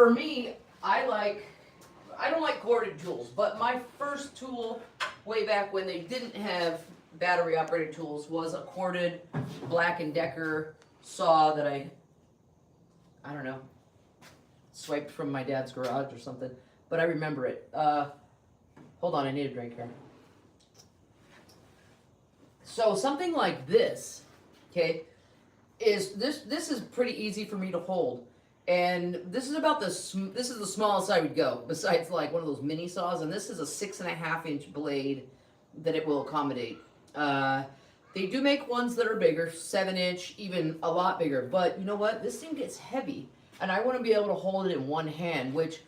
for me, I don't like corded tools, but my first tool way back when they didn't have battery operated tools was a corded Black & Decker saw that I don't know, swiped from my dad's garage or something, but I remember it. Hold on, I need a drink here. So something like this, okay, is pretty easy for me to hold. And this is about this is the smallest I would go, besides like one of those mini saws, and this is a 6.5-inch blade that it will accommodate. They do make ones that are bigger, 7-inch, even a lot bigger, but you know what? This thing gets heavy, and I want to be able to hold it in one hand, which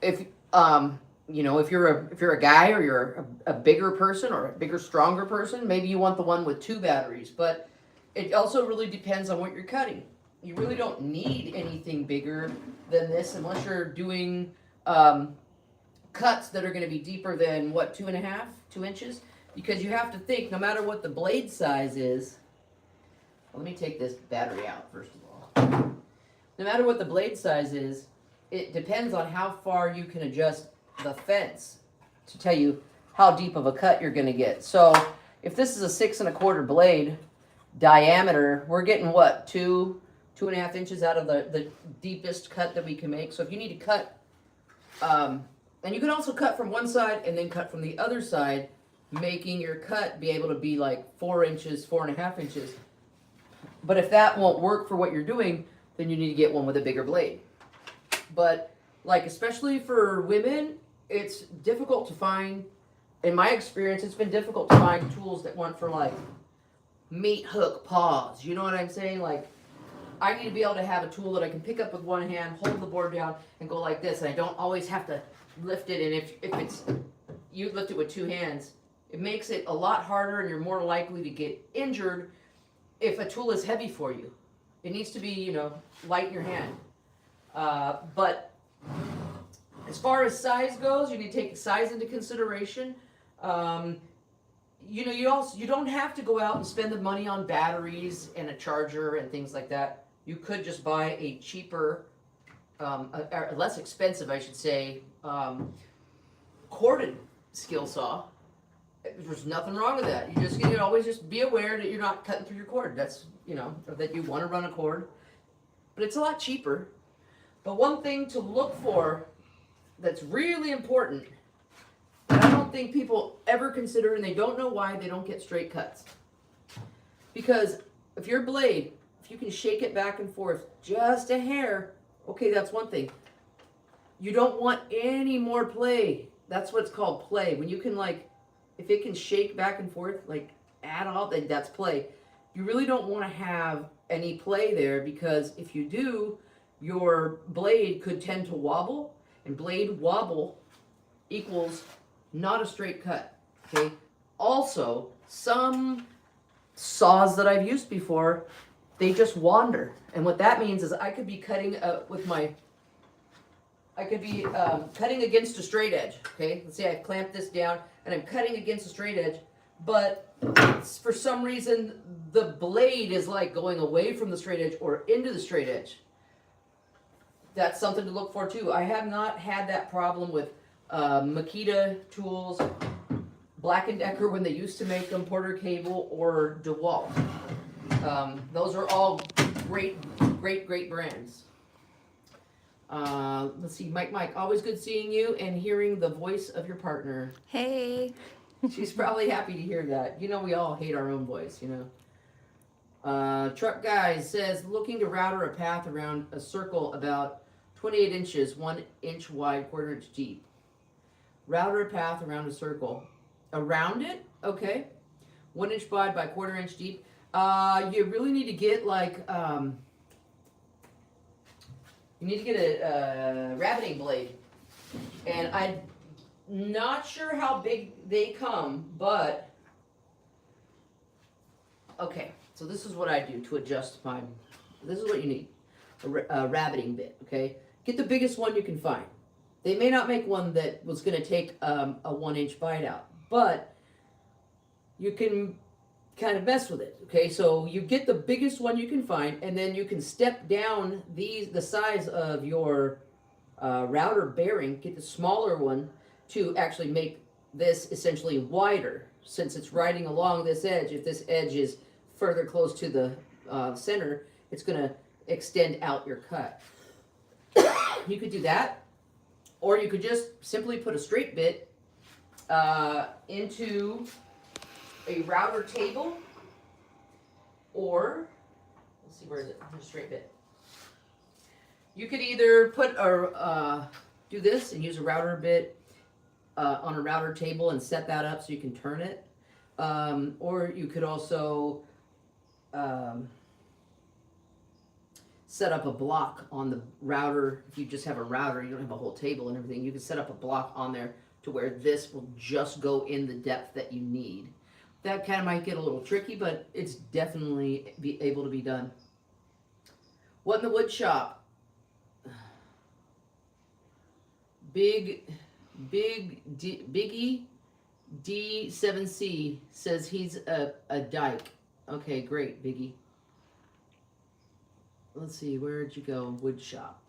if you know, if you're a guy or you're a bigger person or a bigger, stronger person, maybe you want the one with 2 batteries, but it also really depends on what you're cutting. You really don't need anything bigger than this unless you're doing cuts that are going to be deeper than, what, 2 inches? Because you have to think, no matter what the blade size is, well, let me take this battery out first of all. No matter what the blade size is, it depends on how far you can adjust the fence to tell you how deep of a cut you're going to get. So if this is a 6 1/4 blade diameter, we're getting what, 2.5 inches out of the deepest cut that we can make. So if you need to cut, and you can also cut from one side and then cut from the other side, making your cut be able to be like 4 inches, 4.5 inches. But if that won't work for what you're doing, then you need to get one with a bigger blade. But like, especially for women, it's difficult to find. In my experience, it's been difficult to find tools that want for like meat hook paws. You know what I'm saying? Like, I need to be able to have a tool that I can pick up with one hand, hold the board down, and go like this. And I don't always have to lift it. And if it's, you lift it with 2 hands, it makes it a lot harder, and you're more likely to get injured if a tool is heavy for you. It needs to be, you know, light in your hand. But as far as size goes, you need to take size into consideration. You know, you don't have to go out and spend the money on batteries and a charger and things like that. You could just buy a cheaper, or less expensive, I should say, corded skill saw. There's nothing wrong with that. You just always just be aware that you're not cutting through your cord. That's, you know, or that you want to run a cord. But it's a lot cheaper. But one thing to look for that's really important, that I don't think people ever consider, and they don't know why they don't get straight cuts. Because if your blade, if you can shake it back and forth just a hair, okay, that's one thing. You don't want any more play. That's what's called play. When you can, like, if it can shake back and forth, like, at all, then that's play. You really don't want to have any play there, because if you do, your blade could tend to wobble, and blade wobble equals not a straight cut, okay? Also, some saws that I've used before, they just wander. And what that means is I could be cutting cutting against a straight edge, okay? Let's say I've clamped this down and I'm cutting against a straight edge, but for some reason the blade is like going away from the straight edge or into the straight edge. That's something to look for too. I have not had that problem with Makita tools, Black & Decker when they used to make them, Porter Cable, or DeWalt. Those are all great brands. Let's see, Mike, always good seeing you and hearing the voice of your partner. Hey. She's probably happy to hear that. You know, we all hate our own voice, you know. Truck Guy says, looking to router a path around a circle about 28 inches, 1 inch wide, 1/4 inch deep. Router a path around a circle. Around it? Okay. 1 inch wide by 1/4 inch deep. You really need to get like, you need to get a rabbiting blade. And I'm not sure how big they come, but, okay. So this is what I do to adjust mine. This is what you need. A rabbiting bit, okay? Get the biggest one you can find. They may not make one that was going to take a 1 inch bite out, but you can kind of mess with it, okay? So you get the biggest one you can find, and then you can step down the size of your router bearing, get the smaller one to actually make this essentially wider. Since it's riding along this edge, if this edge is further close to the center, it's going to extend out your cut. You could do that, or you could just simply put a straight bit into a router table, or let's see, where is it? Here's a straight bit. You could either put a do this and use a router bit on a router table and set that up so you can turn it, or you could also set up a block on the router. If you just have a router, you don't have a whole table and everything, you can set up a block on there to where this will just go in the depth that you need. That kind of might get a little tricky, but it's definitely be able to be done. What in the wood shop? Biggie D7C says he's a dyke. Okay, great, Biggie. Let's see, where'd you go? Wood shop.